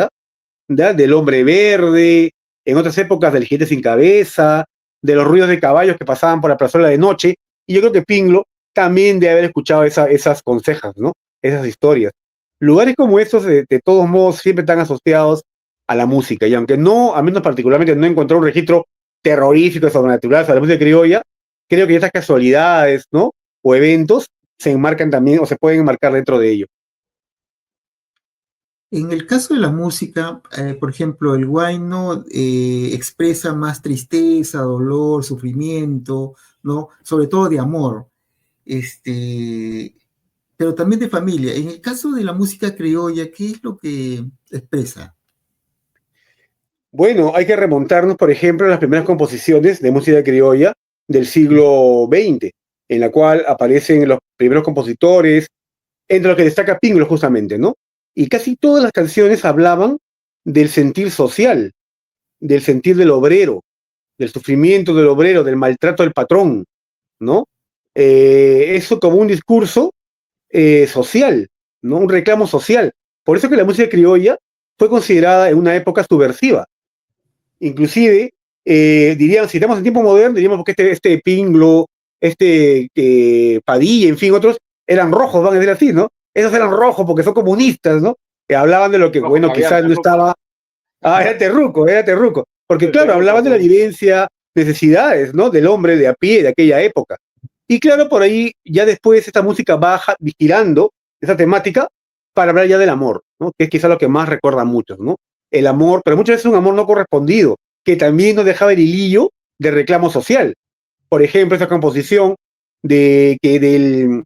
¿verdad? Del hombre verde, en otras épocas del jinete sin cabeza, de los ruidos de caballos que pasaban por la plazuela de noche, y yo creo que Pinglo también debe haber escuchado esas consejas, ¿no? Esas historias. Lugares como estos, de todos modos, siempre están asociados a la música, y aunque no, a menos particularmente no encontré un registro terrorífico, sobrenatural sobre la música criolla, creo que estas casualidades, ¿no? O eventos se enmarcan también, o se pueden enmarcar dentro de ello. En el caso de la música, por ejemplo, el huayno expresa más tristeza, dolor, sufrimiento, ¿no? Sobre todo de amor, este, pero también de familia. En el caso de la música criolla, ¿qué es lo que expresa? Bueno, hay que remontarnos, por ejemplo, a las primeras composiciones de música criolla del siglo XX, en la cual aparecen los primeros compositores, entre los que destaca Pinglo justamente, ¿no? Y casi todas las canciones hablaban del sentir social, del sentir del obrero, del sufrimiento del obrero, del maltrato del patrón, ¿no? Eso como un discurso social, ¿no? Un reclamo social. Por eso que la música criolla fue considerada en una época subversiva. Inclusive, dirían, si estamos en tiempo moderno, diríamos porque este Pinglo, Padilla, en fin, otros, eran rojos, van a decir así, ¿no? Esos eran rojos porque son comunistas, ¿no? Que hablaban de lo que, Rojo bueno, Fabián, quizás no Terruco. estaba... Ah, era terruco. Porque, claro, Terruco, hablaban de la pues. vivencia, necesidades, ¿no? Del hombre de a pie de aquella época. Y claro, por ahí, ya después esta música baja, vigilando esa temática, para hablar ya del amor, ¿no? Que es quizá lo que más recuerda a muchos, ¿no? El amor, pero muchas veces un amor no correspondido, que también nos dejaba el hilillo de reclamo social. Por ejemplo, esa composición de que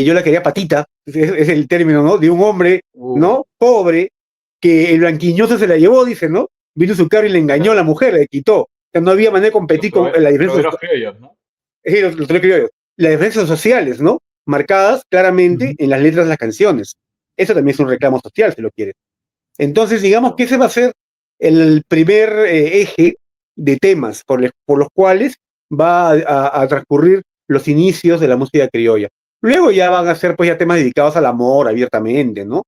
yo la quería patita, es el término, ¿no? De un hombre, Uh, ¿no? Pobre, que el blanquiñoso se la llevó, dice, ¿no? Vino su carro y le engañó a la mujer, le quitó. O sea, no había manera de competir con la diferencia Proveros criollos, ¿no? los tres criollos. Las diferencias sociales, ¿no? Marcadas claramente en las letras de las canciones. Eso también es un reclamo social, si lo quieres. Entonces, digamos que ese va a ser el primer eje de temas por los cuales va a transcurrir los inicios de la música criolla. Luego ya van a ser pues ya temas dedicados al amor abiertamente, ¿no?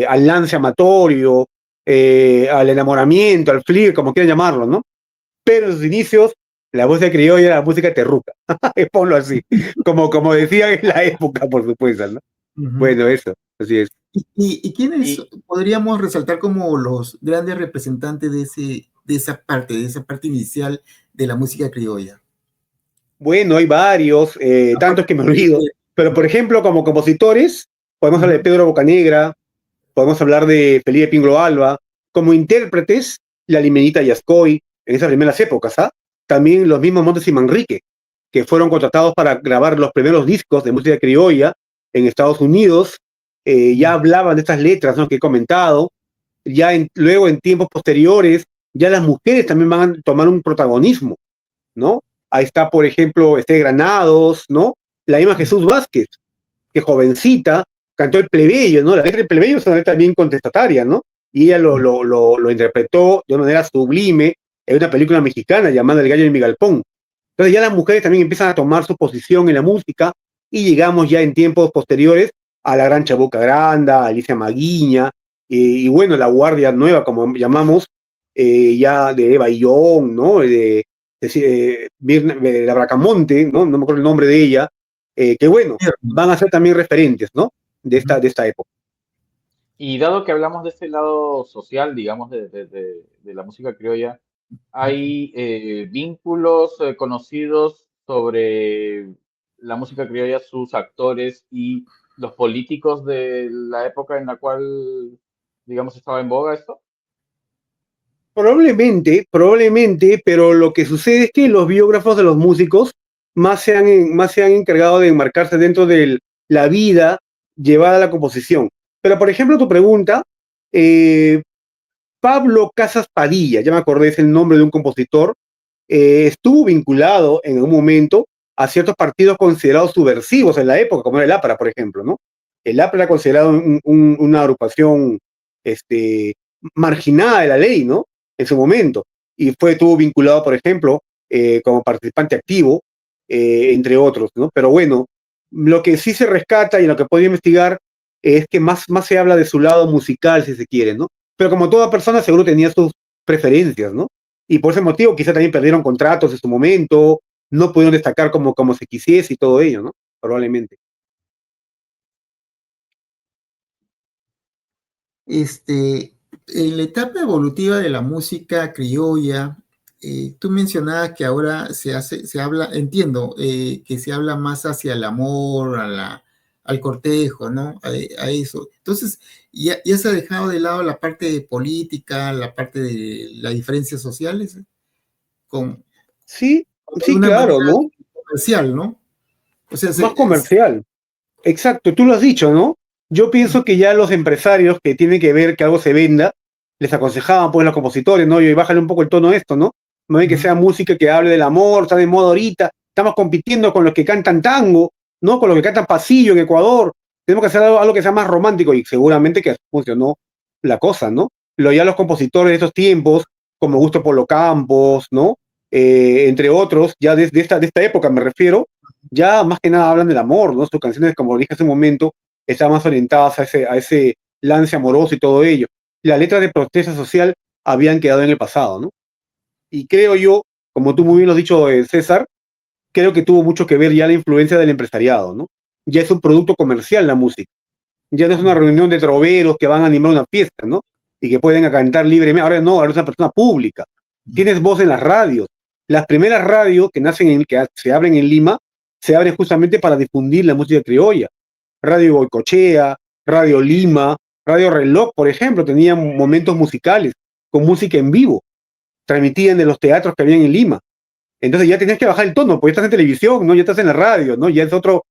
Al lance amatorio, al enamoramiento, al flirt, como quieran llamarlo, ¿no? Pero en sus inicios, la música criolla era la música terruca, ponlo así, como decían en la época, por supuesto, ¿no? Ujú. Bueno, eso, así es. ¿Y quiénes Y podríamos resaltar como los grandes representantes de esa parte inicial de la música criolla? Bueno, hay varios, tantos que me olvido, pero por ejemplo, como compositores, podemos hablar de Ujú. Pedro Bocanegra, podemos hablar de Felipe Pinglo Alba, como intérpretes, la Limenita Yascoy, en esas primeras épocas, ¿ah? También los mismos Montes y Manrique, que fueron contratados para grabar los primeros discos de música criolla en Estados Unidos, ya hablaban de estas letras, ¿no? Que he comentado, ya luego en tiempos posteriores, ya las mujeres también van a tomar un protagonismo, ¿no? Ahí está, por ejemplo, Granados, ¿no? La misma Jesús Vázquez, que jovencita cantó El Plebeyo, ¿no? La letra del Plebeyo es una letra bien contestataria, ¿no? Y ella lo interpretó de una manera sublime en una película mexicana llamada El Gallo de mi Galpón. Entonces ya las mujeres también empiezan a tomar su posición en la música y llegamos ya en tiempos posteriores a la Gran Chabuca Granda, a Alicia Maguiña, y bueno, la Guardia Nueva, como llamamos, ya de Eva Illón, ¿no? La Bracamonte, ¿no? No me acuerdo el nombre de ella, que bueno, van a ser también referentes, ¿no? De esta época. Y dado que hablamos de este lado social, digamos, de la música criolla, ¿hay vínculos conocidos sobre la música criolla, sus actores y los políticos de la época en la cual, digamos, estaba en boga esto? Probablemente, pero lo que sucede es que los biógrafos de los músicos más se han encargado de enmarcarse dentro de la vida llevada a la composición. Pero, por ejemplo, tu pregunta, eh, Pablo Casas Padilla, ya me acordé, es el nombre de un compositor, estuvo vinculado en un momento a ciertos partidos considerados subversivos en la época, como era el APRA, por ejemplo, ¿no? El APRA era considerado una agrupación este, marginada de la ley, ¿no? En su momento. Y estuvo vinculado, por ejemplo, como participante activo, entre otros, ¿no? Pero bueno, lo que sí se rescata y lo que puedo investigar es que más se habla de su lado musical, si se quiere, ¿no? Pero como toda persona seguro tenía sus preferencias, ¿no? Y por ese motivo quizá también perdieron contratos en su momento, no pudieron destacar como se quisiese y todo ello, ¿no? Probablemente. En la etapa evolutiva de la música criolla, tú mencionabas que ahora se habla, entiendo, que se habla más hacia el amor, al cortejo, ¿no? A eso. Entonces, ya se ha dejado de lado la parte política, la parte de las diferencias sociales, con Sí, de sí, una claro, manera ¿no? comercial, ¿no? O sea, Más comercial. Exacto, tú lo has dicho, ¿no? Yo pienso que ya los empresarios que tienen que ver que algo se venda, les aconsejaban pues los compositores, ¿no? Y bájale un poco el tono a esto, ¿no? No hay que sea música que hable del amor, está de moda ahorita, estamos compitiendo con los que cantan tango, ¿no? Con los que cantan pasillo en Ecuador, tenemos que hacer algo que sea más romántico y seguramente que funcionó la cosa, ¿no? Ya los compositores de estos tiempos, como Gusto Polo Campos, ¿no? Entre otros, ya de esta época me refiero, ya más que nada hablan del amor, ¿no? Sus canciones, como dije hace un momento, están más orientadas a ese lance amoroso y todo ello. Las letras de protesta social habían quedado en el pasado, ¿no? Y creo yo, como tú muy bien lo has dicho, César, creo que tuvo mucho que ver ya la influencia del empresariado, ¿no? Ya es un producto comercial la música. Ya no es una reunión de troveros que van a animar una fiesta, ¿no? Y que pueden cantar libremente. Ahora no, ahora es una persona pública. Tienes voz en las radios. Las primeras radios que se abren en Lima, se abren justamente para difundir la música criolla. Radio Boicochea, Radio Lima, Radio Reloj, por ejemplo, tenían momentos musicales con música en vivo. Transmitían de los teatros que habían en Lima. Entonces ya tenías que bajar el tono, porque ya estás en televisión, ¿no? Ya estás en la radio, ¿no? Ya es otro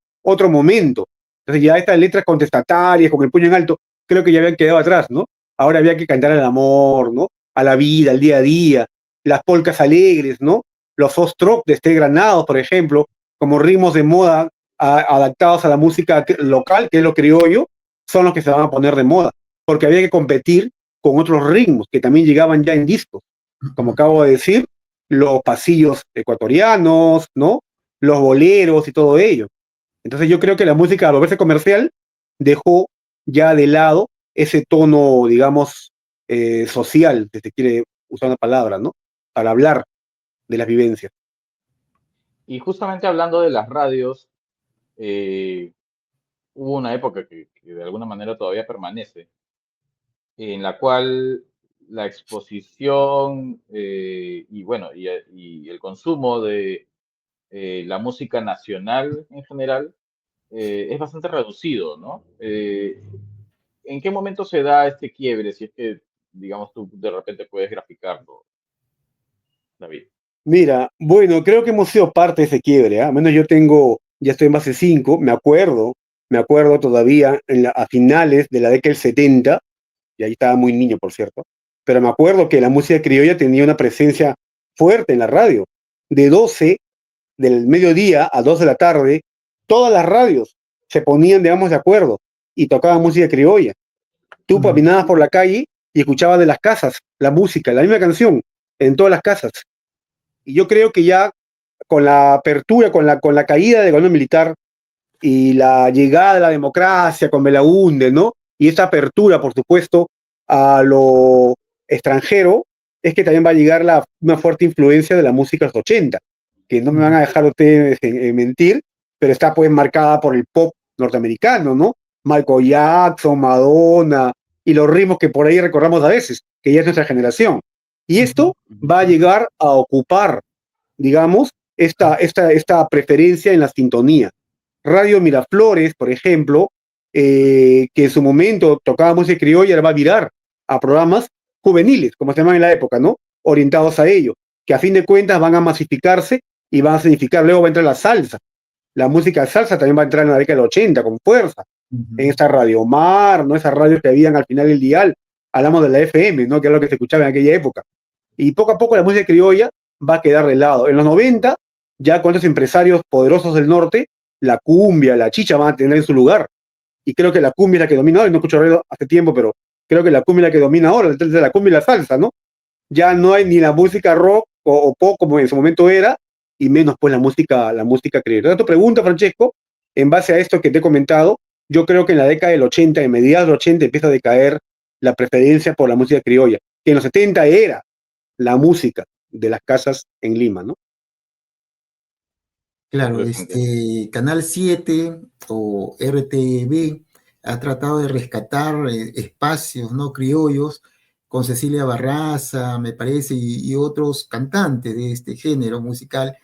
momento. Entonces ya estas letras contestatarias, con el puño en alto, creo que ya habían quedado atrás, ¿no? Ahora había que cantar al amor, ¿no? A la vida, al día a día, las polcas alegres, ¿no? Los foxtrot de Esté Granados, por ejemplo, como ritmos de moda adaptados a la música local, que es lo criollo, son los que se van a poner de moda, porque había que competir con otros ritmos que también llegaban ya en discos. Como acabo de decir, los pasillos ecuatorianos, ¿no? Los boleros y todo ello. Entonces yo creo que la música, al volverse comercial, dejó ya de lado ese tono, digamos, social, si se quiere usar una palabra, ¿no? Para hablar de las vivencias. Y justamente hablando de las radios, eh, hubo una época que de alguna manera todavía permanece, en la cual la exposición y bueno, y el consumo de la música nacional en general es bastante reducido, ¿no? ¿En qué momento se da este quiebre? Si es que, digamos, tú de repente puedes graficarlo, David. Mira, bueno, creo que hemos sido parte de ese quiebre, ¿ah? Al menos ya estoy en base 5, me acuerdo todavía a finales de la década del 70, y ahí estaba muy niño, por cierto, pero me acuerdo que la música criolla tenía una presencia fuerte en la radio. De 12 del mediodía a 2 de la tarde, todas las radios se ponían, digamos, de acuerdo y tocaban música criolla. Tú caminabas por la calle y escuchabas de las casas la música, la misma canción, en todas las casas. Y yo creo que ya con la apertura, con la caída del gobierno militar y la llegada de la democracia con Belaúnde, ¿no? Y esta apertura, por supuesto, a lo extranjero, es que también va a llegar una fuerte influencia de la música de los 80, que no me van a dejar ustedes mentir, pero está pues marcada por el pop norteamericano, ¿no? Michael Jackson, Madonna, y los ritmos que por ahí recordamos a veces, que ya es nuestra generación. Y esto va a llegar a ocupar, digamos, esta preferencia en la sintonía. Radio Miraflores, por ejemplo, que en su momento tocaba música criolla, ahora va a virar a programas juveniles, como se llaman en la época, ¿no? Orientados a ello, que a fin de cuentas van a masificarse y van a significar, luego va a entrar la salsa. La música salsa también va a entrar en la década del 80 con fuerza. En esta Radio Mar, ¿no? Esas radios que habían al final del dial, hablamos de la FM, ¿no? Que es lo que se escuchaba en aquella época. Y poco a poco la música criolla va a quedar de lado. En los 90, ya con estos empresarios poderosos del norte, la cumbia, la chicha van a tener en su lugar. Y creo que la cumbia es la que domina ahora, no escucho radio hace tiempo, pero creo que la cumbia es la que domina ahora, entonces la cumbia y la salsa, ¿no? Ya no hay ni la música rock o pop como en su momento era, y menos pues la música criolla. Entonces tu pregunta, Francesco, en base a esto que te he comentado, yo creo que en la década del 80, en mediados del 80, empieza a decaer la preferencia por la música criolla, que en los 70 era la música de las casas en Lima, ¿no? Claro, Canal 7 o RTV ha tratado de rescatar espacios, ¿no? Criollos con Cecilia Barraza, me parece, y otros cantantes de este género musical.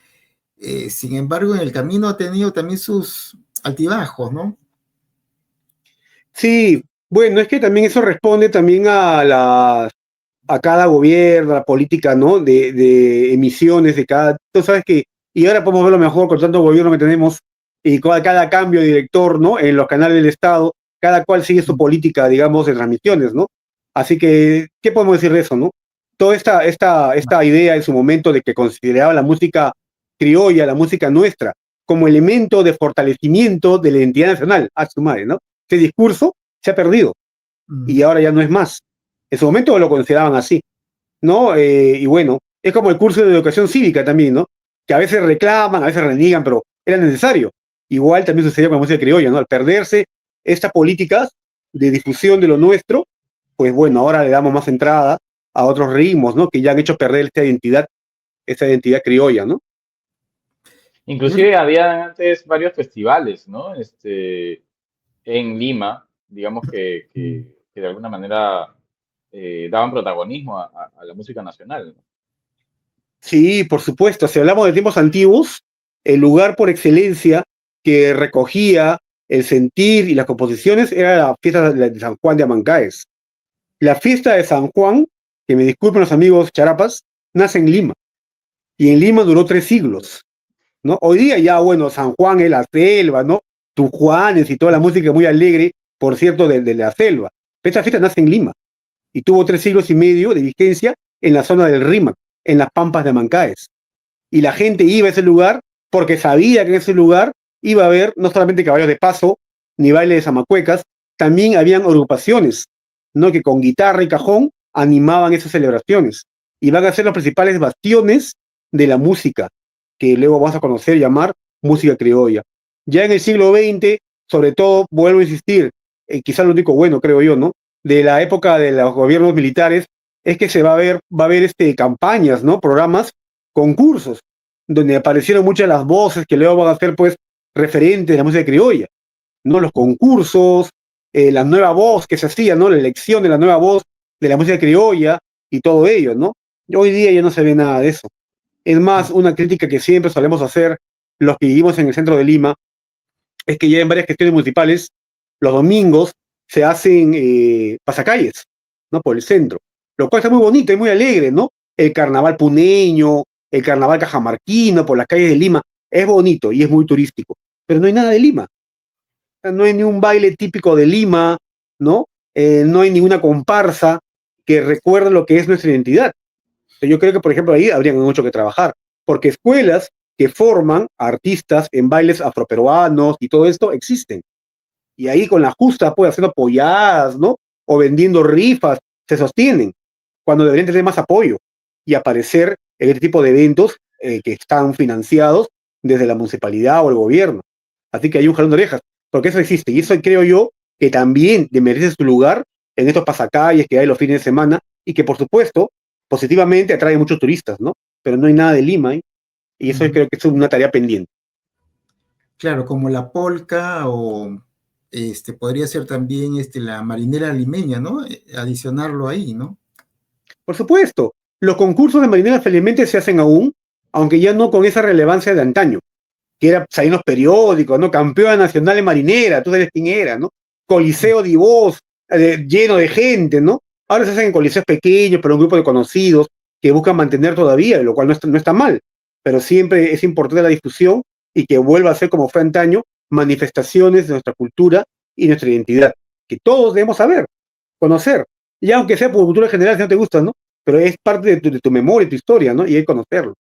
Sin embargo, en el camino ha tenido también sus altibajos, ¿no? Sí, bueno, es que también eso responde también a cada gobierno, a la política, ¿no? De emisiones de cada. Tú sabes que, y ahora podemos verlo mejor con tanto gobierno que tenemos y con cada cambio de director, ¿no? En los canales del Estado, cada cual sigue su política, digamos, de transmisiones, ¿no? Así que, ¿qué podemos decir de eso, no? Toda esta idea en su momento de que consideraba la música criolla, la música nuestra, como elemento de fortalecimiento de la identidad nacional, a su madre, ¿no? Ese discurso se ha perdido y ahora ya no es más. En su momento lo consideraban así, ¿no? Y bueno, es como el curso de educación cívica también, ¿no? Que a veces reclaman, a veces reniegan, pero era necesario. Igual también sucedía con la música criolla, ¿no? Al perderse estas políticas de difusión de lo nuestro, pues bueno, ahora le damos más entrada a otros ritmos, ¿no? Que ya han hecho perder esta identidad criolla, ¿no? Inclusive había antes varios festivales, ¿no? En Lima, digamos que de alguna manera daban protagonismo a la música nacional, ¿no? Sí, por supuesto. Si hablamos de tiempos antiguos, el lugar por excelencia que recogía el sentir y las composiciones era la fiesta de San Juan de Amancaes. La fiesta de San Juan, que me disculpen los amigos charapas, nace en Lima. Y en Lima duró 3 siglos, ¿no? Hoy día ya, bueno, San Juan es la selva, ¿no? Tujuanes y toda la música muy alegre, por cierto, de la selva. Esta fiesta nace en Lima y tuvo 3 siglos y medio de vigencia en la zona del Rímac, en las pampas de Amancaes. Y la gente iba a ese lugar porque sabía que en ese lugar iba a haber no solamente caballos de paso, ni baile de zamacuecas, también habían agrupaciones, ¿no? Que con guitarra y cajón animaban esas celebraciones. Y van a ser los principales bastiones de la música, que luego vamos a conocer y llamar música criolla. Ya en el siglo XX, sobre todo, vuelvo a insistir, quizá lo único bueno, creo yo, ¿no? De la época de los gobiernos militares, es que va a haber campañas, ¿no? Programas, concursos, donde aparecieron muchas de las voces que luego van a ser, pues, referentes de la música criolla, ¿no? Los concursos, la nueva voz que se hacía, ¿no? La elección de la nueva voz de la música criolla y todo ello, ¿no? Hoy día ya no se ve nada de eso. Es más, una crítica que siempre solemos hacer los que vivimos en el centro de Lima, es que ya en varias gestiones municipales, los domingos se hacen pasacalles, ¿no? Por el centro, lo cual está muy bonito y muy alegre, ¿no? El carnaval puneño, el carnaval cajamarquino por las calles de Lima, es bonito y es muy turístico, pero no hay nada de Lima. No hay ni un baile típico de Lima, ¿no? No hay ninguna comparsa que recuerde lo que es nuestra identidad. Yo creo que, por ejemplo, ahí habría mucho que trabajar, porque escuelas que forman a artistas en bailes afroperuanos y todo esto existen. Y ahí con la justa, pues, haciendo polladas, ¿no? O vendiendo rifas, se sostienen, cuando deberían tener más apoyo y aparecer en este tipo de eventos que están financiados desde la municipalidad o el gobierno. Así que hay un jalón de orejas, porque eso existe, y eso creo yo que también merece su lugar en estos pasacalles que hay los fines de semana, y que por supuesto, positivamente atrae muchos turistas, ¿no? Pero no hay nada de Lima, ¿eh? Y eso creo que es una tarea pendiente. Claro, como la polca o podría ser también la marinera limeña, ¿no? Adicionarlo ahí, ¿no? Por supuesto, los concursos de marineras felizmente se hacen aún, aunque ya no con esa relevancia de antaño, que era salir en los periódicos, ¿no? Campeona nacional de marinera, tú sabes quién era, ¿no? Coliseo de voz, lleno de gente, ¿no? Ahora se hacen en coliseos pequeños, pero un grupo de conocidos que buscan mantener todavía, lo cual no está mal, pero siempre es importante la difusión y que vuelva a ser como fue antaño, manifestaciones de nuestra cultura y nuestra identidad, que todos debemos saber, conocer, y aunque sea por cultura general, si no te gusta, ¿no? Pero es parte de tu memoria, tu historia, ¿no? Y hay que conocerlo.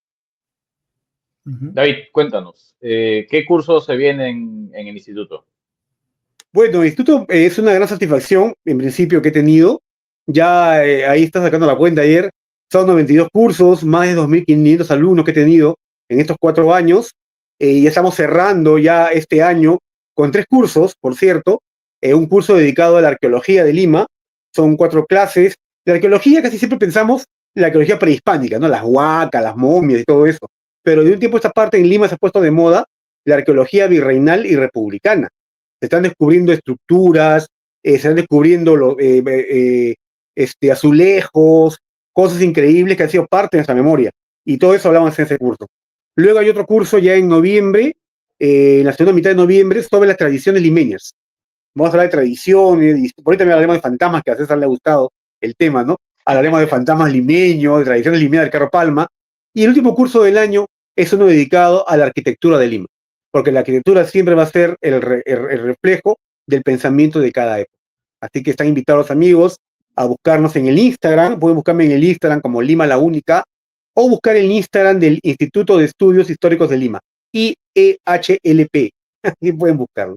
David, cuéntanos, ¿qué cursos se vienen en el instituto? Bueno, el instituto es una gran satisfacción, en principio, que he tenido. Ya ahí está sacando la cuenta ayer. Son 92 cursos, más de 2.500 alumnos que he tenido en estos 4 años. Y ya estamos cerrando ya este año con 3 cursos, por cierto. Un curso dedicado a la arqueología de Lima. Son 4 clases. De arqueología casi siempre pensamos en la arqueología prehispánica, ¿no? Las huacas, las momias y todo eso. Pero de un tiempo a esta parte en Lima se ha puesto de moda la arqueología virreinal y republicana. Se están descubriendo estructuras, se están descubriendo azulejos, cosas increíbles que han sido parte de nuestra memoria. Y todo eso hablamos en ese curso. Luego hay otro curso ya en noviembre, en la segunda mitad de noviembre, sobre las tradiciones limeñas. Vamos a hablar de tradiciones, y por ahí también hablaremos de fantasmas, que a César le ha gustado el tema, ¿no? Hablaremos de fantasmas limeños, de tradiciones limeñas del Carro Palma. Y el último curso del año es uno dedicado a la arquitectura de Lima, porque la arquitectura siempre va a ser el reflejo del pensamiento de cada época. Así que están invitados los amigos a buscarnos en el Instagram, pueden buscarme en el Instagram como Lima la Única, o buscar el Instagram del Instituto de Estudios Históricos de Lima, IEHLP, así pueden buscarlo.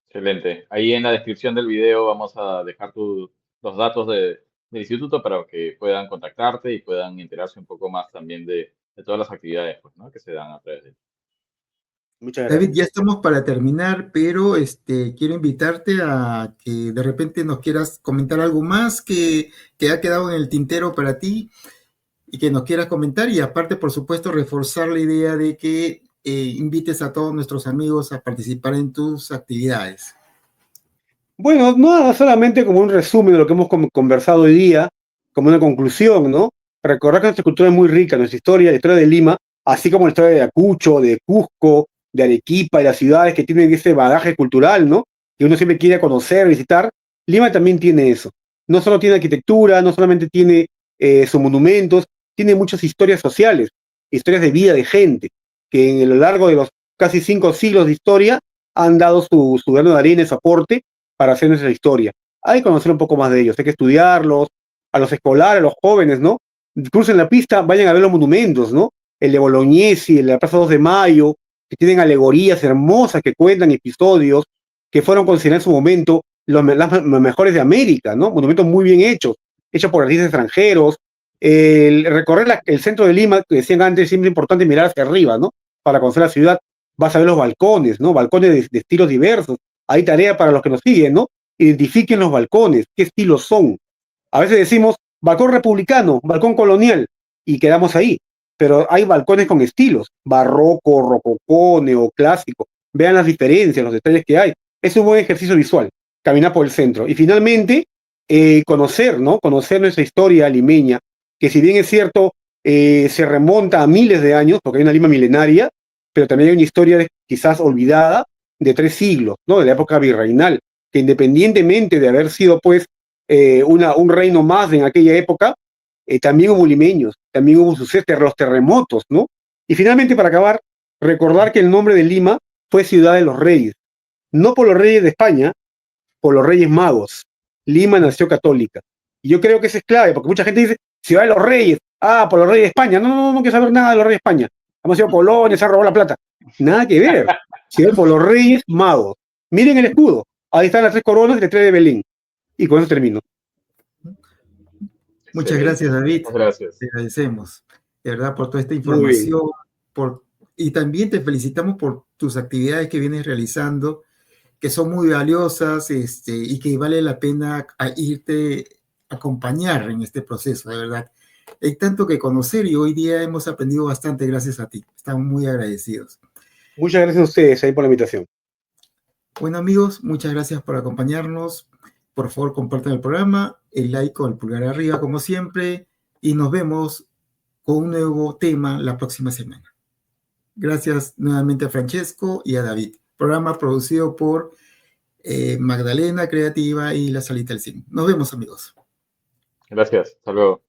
Excelente. Ahí en la descripción del video vamos a dejar los datos del instituto para que puedan contactarte y puedan enterarse un poco más también de todas las actividades, pues, ¿no? Que se dan a través de él. Muchas gracias. David, ya estamos para terminar, pero quiero invitarte a que de repente nos quieras comentar algo más que ha quedado en el tintero para ti y que nos quieras comentar, y aparte, por supuesto, reforzar la idea de que invites a todos nuestros amigos a participar en tus actividades. Bueno, no solamente como un resumen de lo que hemos conversado hoy día, como una conclusión, ¿no? Recordar que nuestra cultura es muy rica, nuestra historia, la historia de Lima, así como la historia de Ayacucho, de Cusco, de Arequipa y las ciudades que tienen ese bagaje cultural, ¿no? Que uno siempre quiere conocer, visitar. Lima también tiene eso. No solo tiene arquitectura, no solamente tiene sus monumentos, tiene muchas historias sociales, historias de vida de gente, que a lo largo de los casi 5 siglos de historia han dado su grano de arena, su aporte para hacer nuestra historia. Hay que conocer un poco más de ellos, hay que estudiarlos, a los escolares, a los jóvenes, ¿no? Crucen la pista, vayan a ver los monumentos, ¿no? El de Bolognesi, el de la Plaza 2 de Mayo, que tienen alegorías hermosas que cuentan episodios que fueron considerados en su momento los mejores de América, ¿no? Monumentos muy bien hechos por artistas extranjeros. Recorrer el centro de Lima, que decían antes, siempre es importante mirar hacia arriba, ¿no? Para conocer la ciudad, vas a ver los balcones, ¿no? Balcones de estilos diversos. Hay tarea para los que nos siguen, ¿no? Identifiquen los balcones, qué estilos son. A veces decimos balcón republicano, balcón colonial, y quedamos ahí. Pero hay balcones con estilos, barroco, rococó, neoclásico. Vean las diferencias, los detalles que hay. Es un buen ejercicio visual, caminar por el centro. Y finalmente, conocer, ¿no? Conocer nuestra historia limeña, que si bien es cierto, se remonta a miles de años, porque hay una Lima milenaria, pero también hay una historia quizás olvidada de 3 siglos, ¿no? De la época virreinal, que independientemente de haber sido, pues, un reino más en aquella época, también hubo limeños, también hubo sucesos, los terremotos, ¿no? Y finalmente, para acabar, recordar que el nombre de Lima fue Ciudad de los Reyes, no por los reyes de España, por los Reyes Magos. Lima nació católica. Y yo creo que eso es clave, porque mucha gente dice, Ciudad de los Reyes, por los Reyes de España. No quiero saber nada de los Reyes de España. Hemos sido colonias, se han robado la plata. Nada que ver. Ciudad por los Reyes Magos. Miren el escudo. Ahí están las 3 coronas y las 3 de Belén. Y con eso termino. Muchas gracias, David. Muchas gracias. Te agradecemos. de verdad, por toda esta Muy bien. información, y también te felicitamos por tus actividades que vienes realizando, que son muy valiosas, y que vale la pena irte a acompañar en este proceso, de verdad. Hay tanto que conocer y hoy día hemos aprendido bastante gracias a ti. Estamos muy agradecidos. Muchas gracias a ustedes ahí por la invitación. Bueno, amigos, muchas gracias por acompañarnos. Por favor, compartan el programa, el like o el pulgar arriba, como siempre, y nos vemos con un nuevo tema la próxima semana. Gracias nuevamente a Francesco y a David. Programa producido por Magdalena Creativa y La Salita del Cine. Nos vemos, amigos. Gracias. Hasta luego.